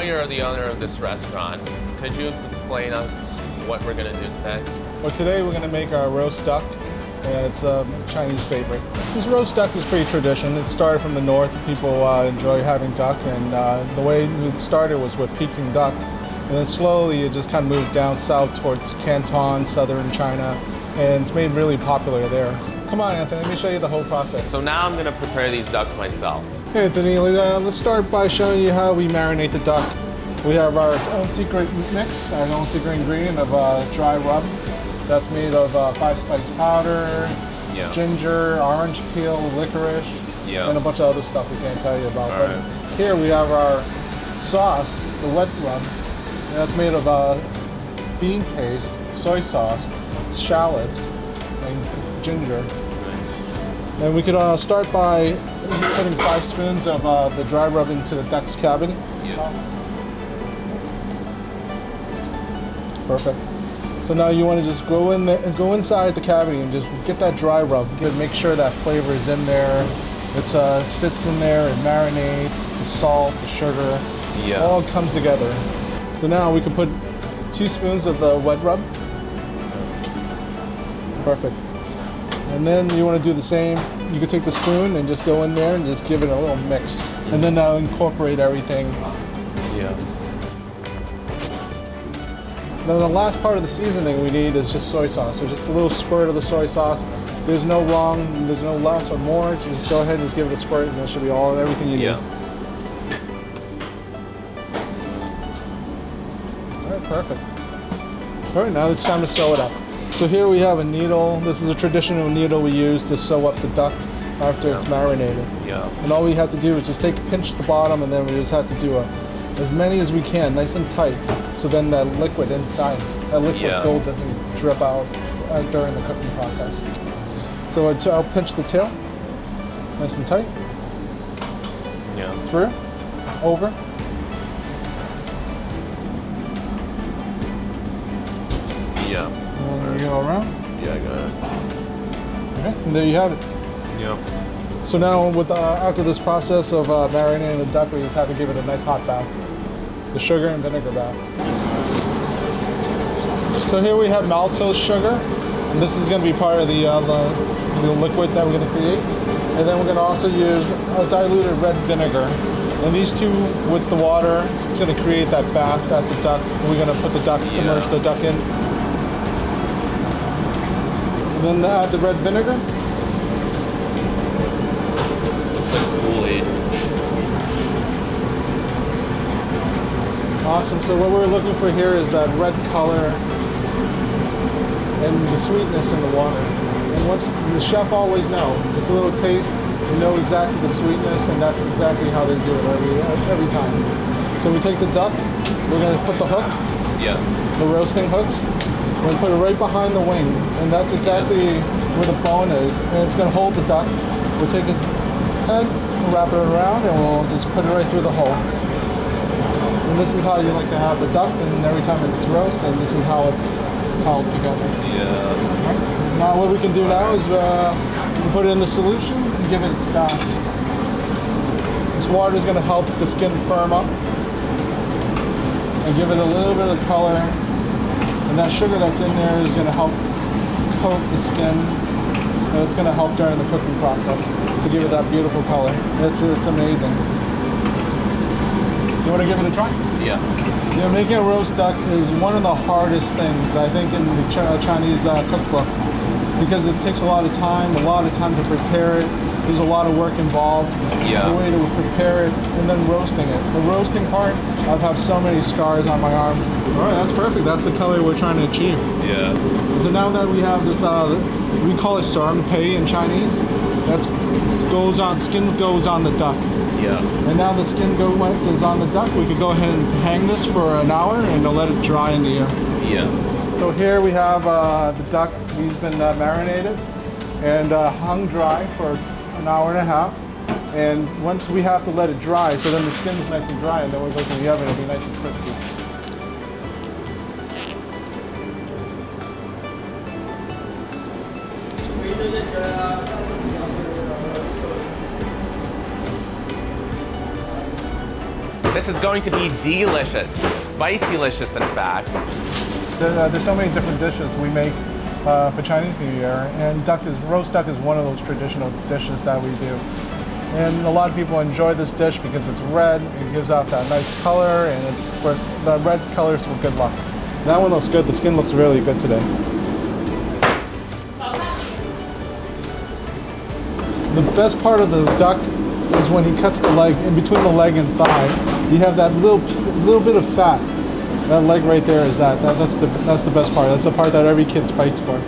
you're the owner of this restaurant, could you explain us what we're gonna do today? Well, today we're going to make our roast duck. It's a Chinese favorite. This roast duck is pretty traditional. It started from the north. People enjoy having duck, and the way it started was with Peking duck. And then slowly it just kind of moved down south towards Canton, southern China, and it's made really popular there. Come on, Anthony, let me show you the whole process. So now I'm gonna prepare these ducks myself. Hey, Anthony, let's start by showing you how we marinate the duck. We have our own secret mix, our own secret ingredient of dry rub. That's made of 5-spice powder, ginger, orange peel, licorice, and a bunch of other stuff we can't tell you about. But here we have our sauce, the wet rub. And that's made of bean paste, soy sauce, shallots, and ginger. Nice. And we could start by putting 5 spoons of the dry rub into the duck's cavity. Perfect. So now you want to just go inside the cavity and just get that dry rub. Make sure that flavor is in there. It sits in there, it marinates, the salt, the sugar, all comes together. So now we can put 2 spoons of the wet rub. Perfect. And then you want to do the same. You can take the spoon and just go in there and just give it a little mix. And then that'll incorporate everything. Then the last part of the seasoning we need is just soy sauce. So just a little squirt of the soy sauce. There's no less or more. Just go ahead and just give it a squirt and that should be everything you need. All right, perfect. All right, now it's time to sew it up. So here we have a needle. This is a traditional needle we use to sew up the duck after it's marinated. And all we have to do is just pinch the bottom, and then we just have to do as many as we can, nice and tight, so then that liquid inside, that liquid gold doesn't drip out during the cooking process. So I'll pinch the tail, nice and tight. Through, over. And then you go around. I got it. Okay, and there you have it. So now, after this process of marinating the duck, we just have to give it a nice hot bath, the sugar and vinegar bath. So here we have maltose sugar, and this is going to be part of the liquid that we're going to create. And then we're going to also use a diluted red vinegar. And these two with the water, it's going to create that bath that the duck. We're going to put the duck, submerge the duck in. And then add the red vinegar. Awesome. So what we're looking for here is that red color and the sweetness in the water. And the chef always knows, just a little taste, you know exactly the sweetness, and that's exactly how they do it every time. So we take the duck, we're going to put the hook, the roasting hooks, we're going to put it right behind the wing, and that's exactly where the bone is, and it's going to hold the duck. We'll take his head, wrap it around, and we'll just put it right through the hole. And this is how you like to have the duck, and every time it's roasted, this is how it's held together. Right. Now what we can do now is we can put it in the solution and give it its bath. This water is going to help the skin firm up and give it a little bit of color. And that sugar that's in there is going to help coat the skin, and it's going to help during the cooking process to give it that beautiful color. It's amazing. You want to give it a try? Making a roast duck is one of the hardest things, I think, in the Chinese cookbook, because it takes a lot of time to prepare it. There's a lot of work involved. The way to prepare it, and then roasting it. The roasting part, I've had so many scars on my arm. All right, that's perfect. That's the color we're trying to achieve. So now that we have this, we call it sarm pei in Chinese. Skin goes on the duck. And now the skin is on the duck. We could go ahead and hang this for an hour and let it dry in the air. So here we have the duck. He's been marinated and hung dry for an hour and a half. And once we have to let it dry, so then the skin is nice and dry, and then when it goes in the oven, it'll be nice and crispy. This is going to be delicious, spicy-licious in fact. There's so many different dishes we make for Chinese New Year, and roast duck is one of those traditional dishes that we do. And a lot of people enjoy this dish because it's red, it gives off that nice color, and the red color is for good luck. That one looks good, the skin looks really good today. The best part of the duck is when he cuts the leg, in between the leg and thigh, you have that little bit of fat. That leg right there is that's the best part. That's the part that every kid fights for.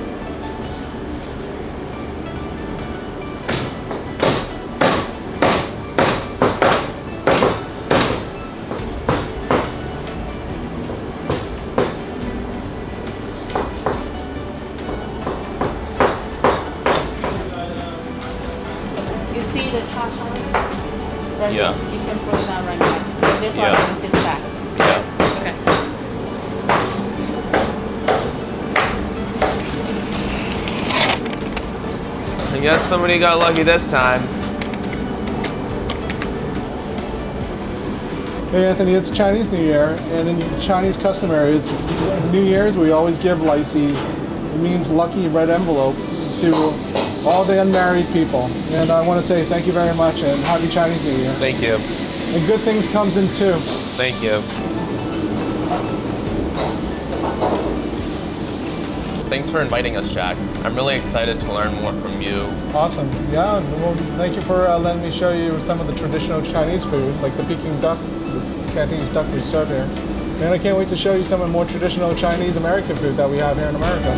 You see the trash on it? Right Yeah. here. You can put it down right back. And this one Yeah. with this back. Yeah. Okay. I guess somebody got lucky this time. Hey Anthony, it's Chinese New Year, and in Chinese customary, it's New Year's, we always give lychee. It means lucky red envelope to all the unmarried people. And I want to say thank you very much and happy Chinese New Year. Thank you. And good things comes in two. Thank you. Thanks for inviting us, Jack. I'm really excited to learn more from you. Awesome. Yeah, well, thank you for letting me show you some of the traditional Chinese food, like the Peking duck, the Cantonese duck we serve here. And I can't wait to show you some of the more traditional Chinese American food that we have here in America.